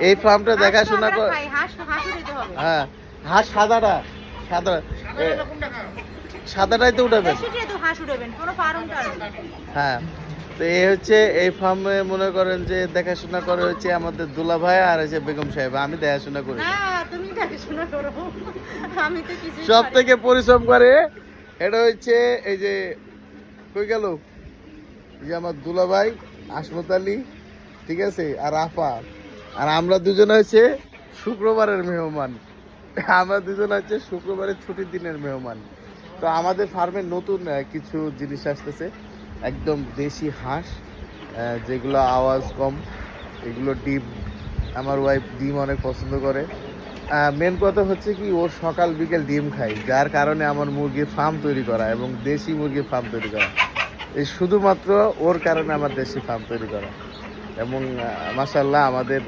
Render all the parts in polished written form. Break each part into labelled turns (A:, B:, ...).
A: এই ফার্মটা দেখাশোনা করে। হ্যাঁ, হাঁস সাদাটা, সাদা সাদাটাই তো উঠাবেন। হ্যাঁ, তো এই হচ্ছে এই ফার্মে মনে করেন যে দেখাশোনা করে হচ্ছে আমাদের দুলা ভাই আর হচ্ছে বেগম সাহেব, আমি দেখাশোনা করি। সব থেকে পরিশ্রম করে এটা হচ্ছে এই যে কই গেল, এই যে আমার দুলা ভাই আসমত আলী, ঠিক আছে, আর আপা, আর আমরা দুজনে হচ্ছে শুক্রবারের মেহমান। আমরা দুজনে হচ্ছে শুক্রবারের ছুটির দিনের মেহমান। তো আমাদের ফার্মে নতুন কিছু জিনিস আসতেছে, একদম দেশি হাঁস, যেগুলো আওয়াজ কম, এগুলো ডিম, আমার ওয়াইফ ডিম অনেক পছন্দ করে। মেন কথা হচ্ছে কি, ওর সকাল বিকেল ডিম খাই, যার কারণে আমার মুরগির ফার্ম তৈরি করা এবং দেশি মুরগির ফার্ম তৈরি করা, এই শুধুমাত্র ওর কারণে আমার দেশি ফার্ম তৈরি করা। এবং মাশাআল্লাহ আমাদের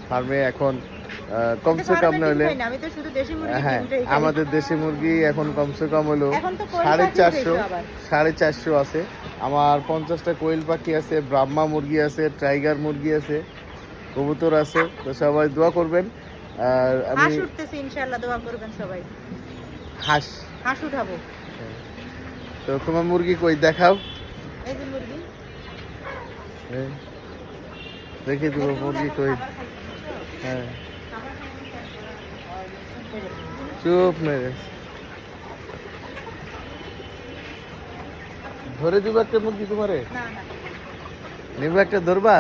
A: ফার্মে এখন কমসে কম না হলে, হ্যাঁ, আমাদের দেশি মুরগি এখন কমসে কম হলো 450 আছে। আমার 50টা কোয়েল পাখি আছে, ব্রাহ্মা মুরগি আছে, টাইগার মুরগি আছে, কবুতর আছে। তো সবাই দোয়া করবেন। আর আমি
B: ইনশাআল্লাহ দোয়া করবেন সবাই।
A: হাঁস উঠাবো। তো তোমার মুরগি কই দেখাও,
B: এই যে মুরগি
A: দেখি তোমার মুরগি কই। হ্যাঁ, চুপ মেরে ধরে দিব একটা মুরগি তোমারে, নেবে একটা ধরবা।